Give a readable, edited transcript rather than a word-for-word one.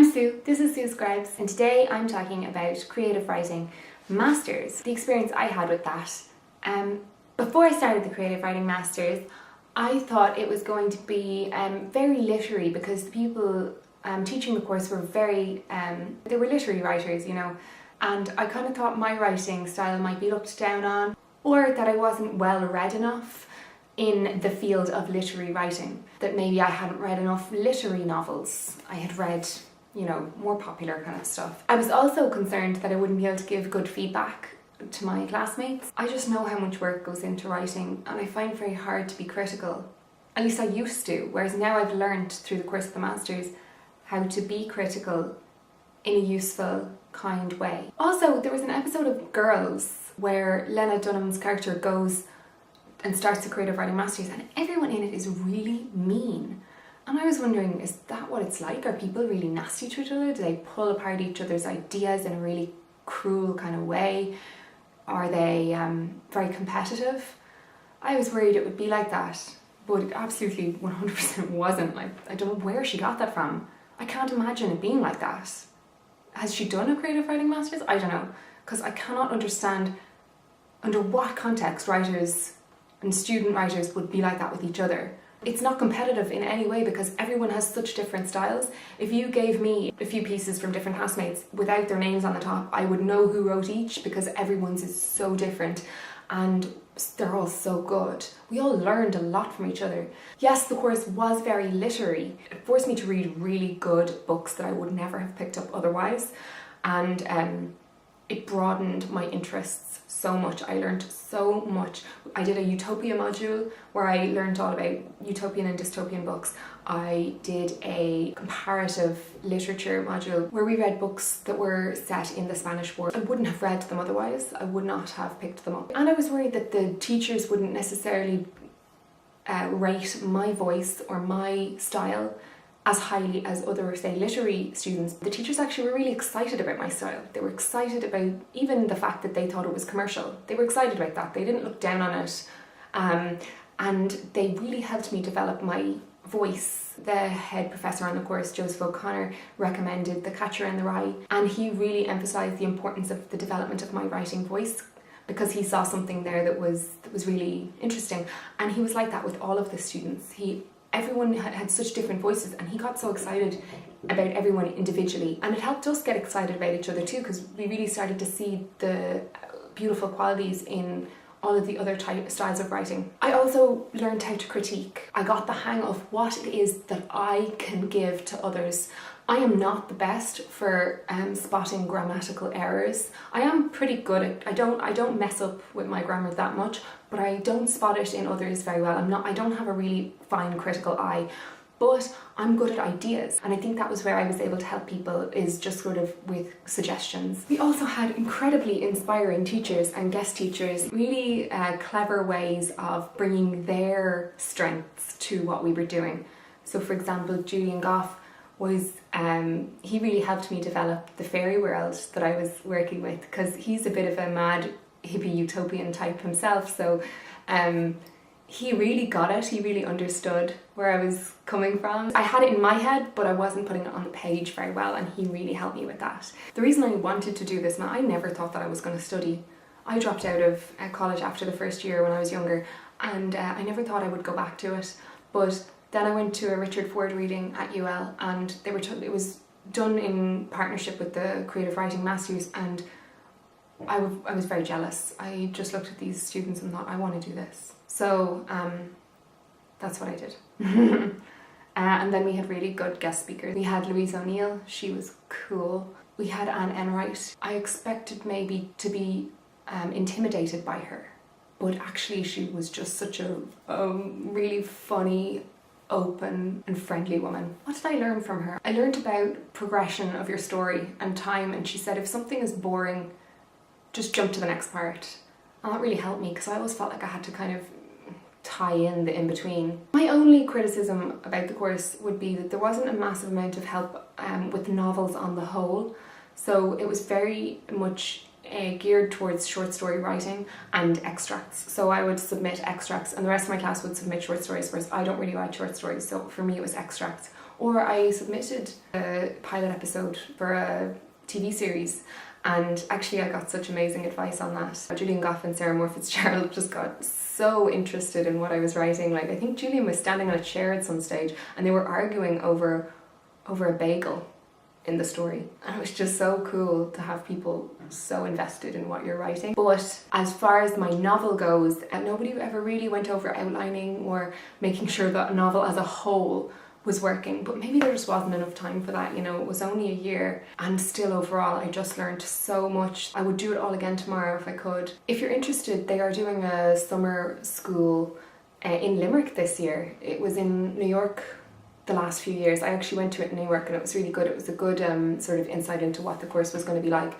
I'm Sue, this is Sue Scribes, and today I'm talking about creative writing masters, the experience I had with that. Before I started the creative writing masters, I thought it was going to be very literary because the people teaching the course were they were literary writers, you know, and I kind of thought my writing style might be looked down on, or that I wasn't well read enough in the field of literary writing, that maybe I hadn't read enough literary novels. I had read, you know, more popular kind of stuff. I was also concerned that I wouldn't be able to give good feedback to my classmates. I just know how much work goes into writing, and I find it very hard to be critical. At least I used to, whereas now I've learned through the course of the Masters how to be critical in a useful, kind way. Also, there was an episode of Girls where Lena Dunham's character goes and starts the creative writing masters, and everyone in it is really mean. And I was wondering, is that what it's like? Are people really nasty to each other? Do they pull apart each other's ideas in a really cruel kind of way? Are they very competitive? I was worried it would be like that, but it absolutely 100% wasn't. Like, I don't know where she got that from. I can't imagine it being like that. Has she done a creative writing masters? I don't know, because I cannot understand under what context writers and student writers would be like that with each other. It's not competitive in any way because everyone has such different styles. If you gave me a few pieces from different housemates without their names on the top, I would know who wrote each because everyone's is so different and they're all so good. We all learned a lot from each other. Yes, the course was very literary. It forced me to read really good books that I would never have picked up otherwise, and it broadened my interests so much. I learned so much. I did a utopia module where I learned all about utopian and dystopian books. I did a comparative literature module where we read books that were set in the Spanish War. I wouldn't have read them otherwise. I would not have picked them up. And I was worried that the teachers wouldn't necessarily rate my voice or my style as highly as other, say, literary students. The teachers actually were really excited about my style. They were excited about even the fact that they thought it was commercial. They were excited about that. They didn't look down on it. And they really helped me develop my voice. The head professor on the course, Joseph O'Connor, recommended The Catcher in the Rye, and he really emphasised the importance of the development of my writing voice because he saw something there that was really interesting. And he was like that with all of the students. Everyone had such different voices, and he got so excited about everyone individually, and it helped us get excited about each other too because we really started to see the beautiful qualities in all of the other styles of writing. I also learned how to critique. I got the hang of what it is that I can give to others. I am not the best for spotting grammatical errors. I am pretty good at, I don't mess up with my grammar that much, but I don't spot it in others very well. I don't have a really fine critical eye, but I'm good at ideas. And I think that was where I was able to help people, is just sort of with suggestions. We also had incredibly inspiring teachers and guest teachers, really clever ways of bringing their strengths to what we were doing. So for example, Julian Goff was, he really helped me develop the fairy world that I was working with because he's a bit of a mad hippie utopian type himself, so he really got it. He really understood where I was coming from. I had it in my head, but I wasn't putting it on the page very well, and he really helped me with that. The reason I wanted to do this, now I never thought that I was going to study. I dropped out of college after the first year when I was younger, and I never thought I would go back to it, but then I went to a Richard Ford reading at UL, and it was done in partnership with the Creative Writing Masters, and I was very jealous. I just looked at these students and thought, I want to do this. So that's what I did. And then we had really good guest speakers. We had Louise O'Neill, she was cool. We had Anne Enright. I expected maybe to be intimidated by her, but actually she was just such a really funny, open and friendly woman. What did I learn from her? I learned about progression of your story and time, and she said if something is boring, just jump to the next part. And that really helped me because I always felt like I had to kind of tie in the in-between. My only criticism about the course would be that there wasn't a massive amount of help with novels on the whole. So it was very much geared towards short story writing and extracts. So I would submit extracts and the rest of my class would submit short stories, whereas I don't really write short stories, so for me it was extracts. Or I submitted a pilot episode for a TV series, and actually I got such amazing advice on that. Julian Goff and Sarah Moore Fitzgerald just got so interested in what I was writing. Like, I think Julian was standing on a chair at some stage and they were arguing over a bagel in the story, and it was just so cool to have people so invested in what you're writing. But as far as my novel goes, nobody ever really went over outlining or making sure that a novel as a whole was working, but maybe there just wasn't enough time for that. You know, it was only a year, and still overall I just learned so much. I would do it all again tomorrow if I could. If you're interested, they are doing a summer school in Limerick this year. It was in New York the last few years. I actually went to it in New York and it was really good. It was a good sort of insight into what the course was going to be like.